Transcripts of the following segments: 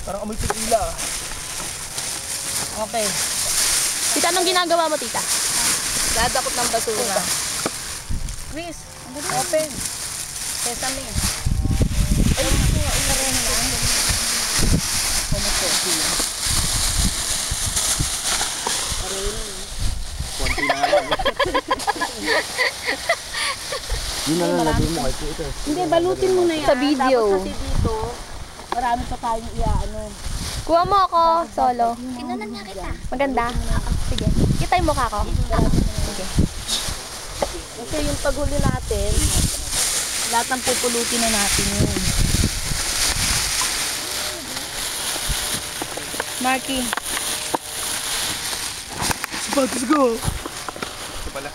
Parang amoy tequila. Okay. Tita, anong ginagawa mo, tita? Dadakot ng basura. Chris, open. Sesame. Ay, ikaroon lang. Konti na lang. Yun na lang lagay mo kay ito. Hindi, balutin mo na yan. Sa video. Tapos kasi dito, marami pa tayong iaano. Kuha mo ako, solo. Kinunan nga kita. Maganda? Sige. Kita yung mukha ko. Sige. Kasi yung paghuli natin, lahat ng pupulutin na natin yun. Marky. Sapatos ko. Ito pala.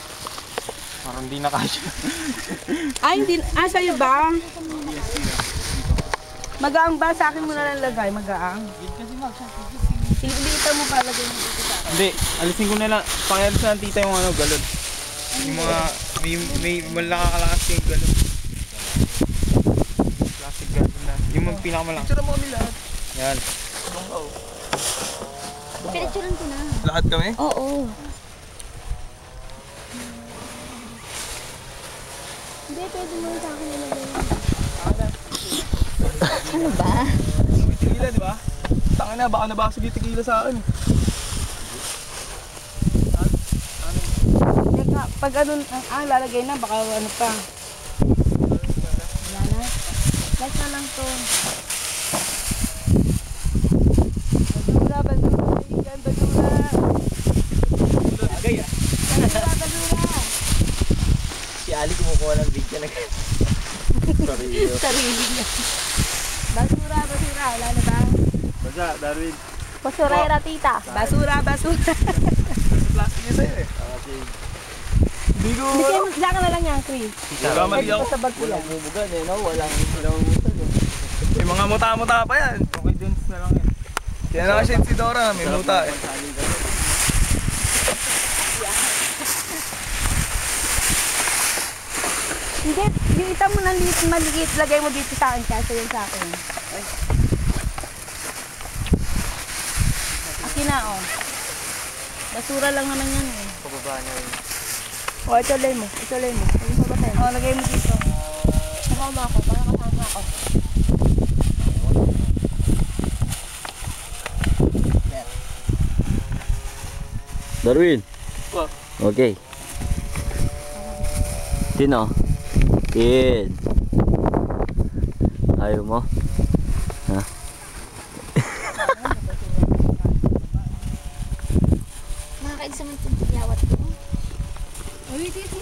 Parang di nakasya. Ay, hindi. Ah, sa'yo ba? Magaang ba? Sa akin mo na lang lagay. Magaang. Ilitan mo pa lagay mo dito sa akin. Hindi, alisin ko na lang. Pakialis na ng tita yung ano, galon. Yung mga, may malakakalakas yung galon. Plastic galon na. Yung mga pinakamalaki. Picture mo kami lahat. Yan. Pinitsuran ko na. Lahat kami? Oo. Hindi, pwede mo sa akin nilagay. Ano ba? May tequila, di ba? Tangin na, baka nabasag yung tequila sa akin. Teka, pag ano, lalagay na, baka ano pa. Wala na. Last na lang to. Badura, badura, ikan, badura. Agay ah. Badura, badura. Si Ali kumukuha ng video na Sarili niya. Basura, basura. Wala na ba? Basta, Darwin. Basurera, tita. Basura, basura. Plastic niya sa'yo eh. Hindi ko... Hindi kayo, ka na lang yan, Chris. Wala mali ako. Sa bag ko yan. Bumugan eh, no? Walang mutal eh. May mga muta-muta pa yan. Okay, dun na lang yan. Kaya nakashade si Dora, may muta eh. Hindi, liitan mo ng maliit, lagay mo dito sa akin kasi yun sa akin. Akin na, oh. Basura lang naman yan, eh. Pababa niya yun. Oh, ito lay mo. Ito lay mo. Oh, lagay mo dito. Kasama ako, para kasama ako. Darwin. What? Okay. Tino. Tin. Ayaw mo? Ha? Makakain sa mga yawat ko. Uy, dito.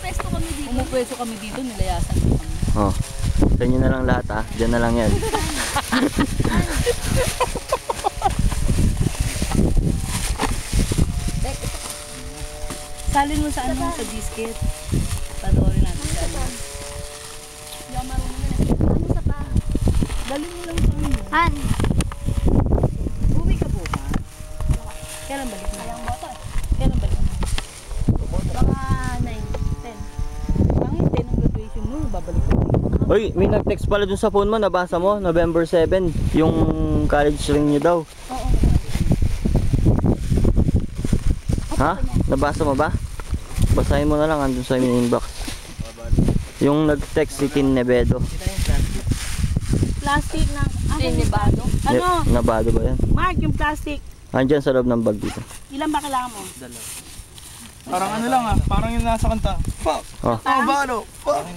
Pwesto kami dito. Umupweso kami dito, nilayasan ko kami. Oh. Sa inyo na lang lahat ha. Diyan na lang yan. Salin mo sa ano, sa disket. Panoorin natin sa ano. Hindi ako marunong na. Ano sa pa? Dalhin mo lang sa ano. Han. Uwi ka po ba? Kailan balik mo? Ayang bota. Kailan balik mo? Mga 9, 10. Pangit din ang graduation mo, babalik ka. Uy, may nag-text pala dun sa phone mo. Nabasa mo? November 7. Yung college ring nyo daw. Oo. Ha? Nabasa mo ba? Basahin mo na lang andun sa inbox. Yung nag-text si Tin Nevedo. Plastic ng... Nevado. Ano? Nabado ba yan? Mark, yung plastic. Andyan sa loob ng bag dito. Ilan ba kailangan mo? Parang ano lang ah, parang yung nasa kanta. Fuck! Oh. Nobano! Fuck!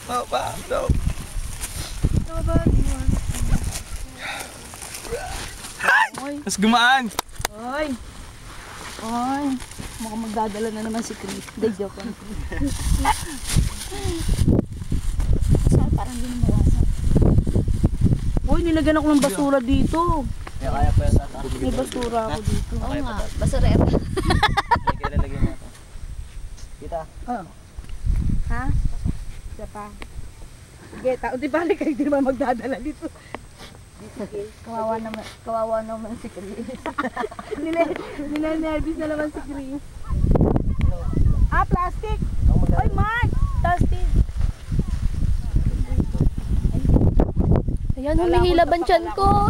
Nobano! Mas gumaan! Oy! Oy! Mukhang magdadala na naman si Chris. Hindi, joke lang. Saan parang hindi mo mawasan. Uy, nilagyan ako ng basura dito. Kaya pa yung tata. May basura ako dito. Oo nga, basurera. Kaya lalagyan natin. Kita. Oh. Ha? Isa pa. Sige, tao di balik kayo, di naman magdadala dito. Kawawa naman si Chris. Nilanervis na naman si Chris. Ah, plastic! Oy, Mark! Plastic! Ayan, humihilaban tiyan ko.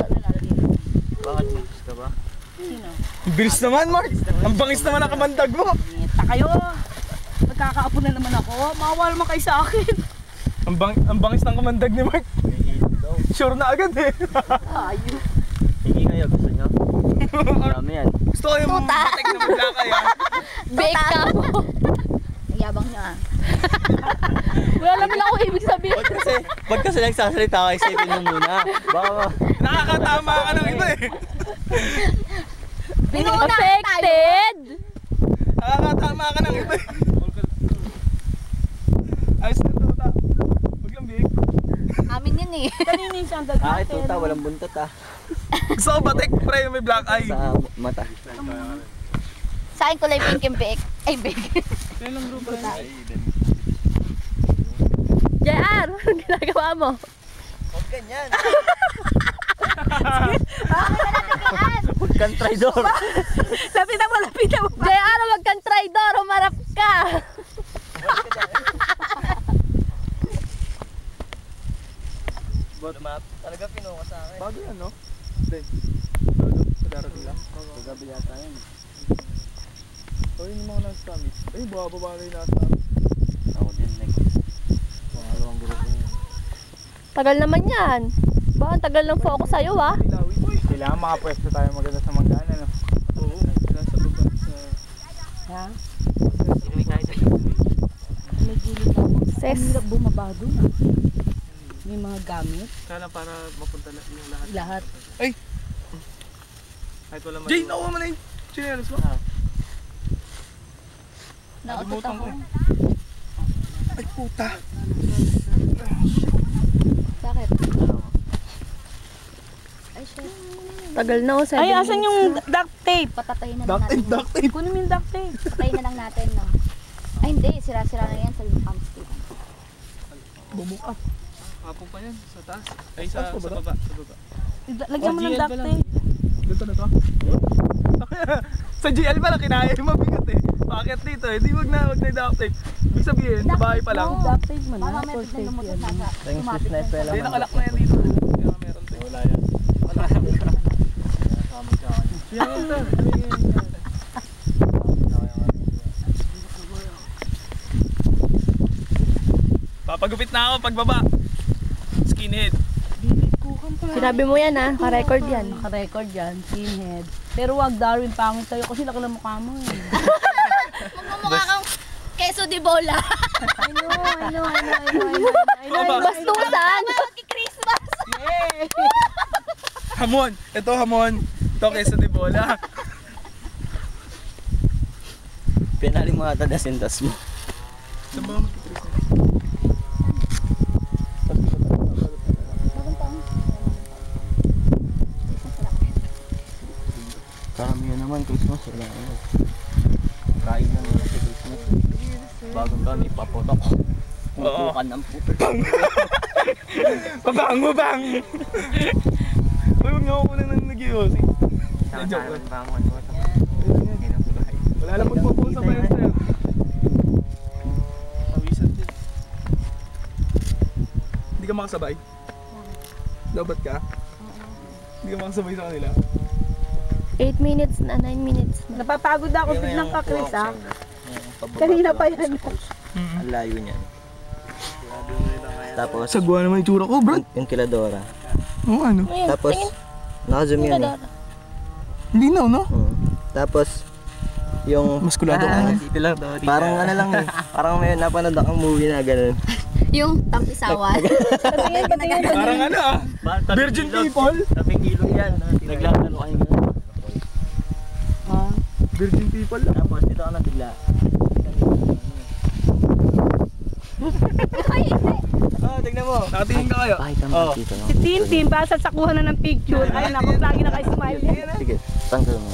Bakit buntis ka ba? Sino? Ang bilis naman, Mark. Ang bangis naman ang kamandag mo. Ngeta kayo. Nagkakaapo na naman ako. Mawawala naman kayo sa akin. Ang bangis ng kamandag ni Mark. May hilo daw. Sure na agad eh. Ayun. Hingi kayo, gusto nyo? Dami yan. Gusto ko yung matik na maglakay ah. Bake ka mo. Ang yabang niya ah. Wala naman ako ibig sabihin. Pag kasi nagsasalita ka, isipin mo muna. Baka Nakakatama ka ng iba eh. Affected. Nakakatama ka ng iba eh. Ayos na tuta. Huwag lang big. Amin yun eh. Kanina yung sandal kahit natin. tuta, walang buntot ah. Gusto ko batik pre, may black eye. Sa mata. Sa akin kulay pink yung bake. Ay, bake. JR, anong ginagawa mo? Huwag ganyan. Huwag kang traidor. Lapitan mo, lapitan mo. JR, wag kang traidor, humarap ka. Talaga pinuha sa akin. Bago yan no? Hindi. Bago, sa darating lang. Gabi yata yan. O yun yung mga nasa-summit. Ay, bababa na yung nasa-summit. Ako din, next. Pangalawang grupo niya. Tagal naman yan. Ba, ang tagal ng focus sa'yo ah. Kailangan makapwesto tayo maganda sa magdaan, ano? Oo, nasa baba sa... Ha? Sino may kahit May gilid ako. Ses. Ang hirap bumaba doon ah. May mga gamit. Kala para mapunta na yung lahat. Lahat. Kahit wala man. Jane, nakuha mo na yung chinelas mo. Nautot Limutan ako. ko eh. Ay, puta. Bakit? Ay, shit. Tagal na oh, 7 Ay, asan minutes yung na. duct tape? Patatayin na lang Duct natin. tape, duct tape. Kunin mo yung duct tape. Patayin na lang natin, no? Ay, hindi. Sira-sira na yan sa pump stick. Bumuka. Apo pa yan, sa taas. Ay, sa baba. Sa baba. Lagyan mo ng duct tape. Dito na to. Sa GL pala, kinaya yung mabigat eh. Bakit dito eh? Di wag na duct tape. Ibig sabihin, sa bahay pa lang. Duct tape mo Baka na. may For biglang safety. lumutot na sa... Thanks, sis na eskwela. Hindi, nakalak na yan dito. Kaya meron to. Wala yan. Wala yan. Yan ito. Papagupit na ako pagbaba. Skinhead. Sinabi mo yan ah, ka-record yan. Naka-record yan, skinhead. Pero wag Darwin, pangit tayo kasi laki ng mukha mo eh. Mukha kang keso de bola. I know. Bastusan. Christmas. Hamon. Ito hamon. Ito queso de bola. Pinali mo ata na sintas mo. Saan ba magkikrismas? Karamihan naman Christmas. Wala ano. Kain na naman sa Christmas. Bagong kami, paputok. Pupukan ng puto. Pabango bang! Uy, huwag niyo ako muna nang nag-iossi. Joke lang. Wala lang magpupusa pa yun sa'yo. Pawisan din. Hindi ka makasabay? Dapat ka? Hindi ka makasabay sa kanila? 8 minutes na, 9 minutes na. Napapagod ako biglang ka, Chris ah. Kanina pa yan. Ang layo niyan. Tapos, Sagwa naman yung tsura ko, bro. yung kiladora. Oo, ano? Tapos, naka-zoom yan eh. Hindi na, no? Tapos, yung... Maskulado ka. Parang ano lang eh. Parang may napanood akong movie na gano'n. Yung tampisawan. Patingin. Parang ano ah. Virgin people? Taping ilong yan. Naglalaro kayo gano'n. Virgin people lang. Tapos, dito ka na bigla. Tignan mo. Nakatingin ka kayo. Ay, tama dito. Si Tintin, basta sakuha na ng picture. Ay, naku, lagi na kayo smile. Sige, tanggal mo.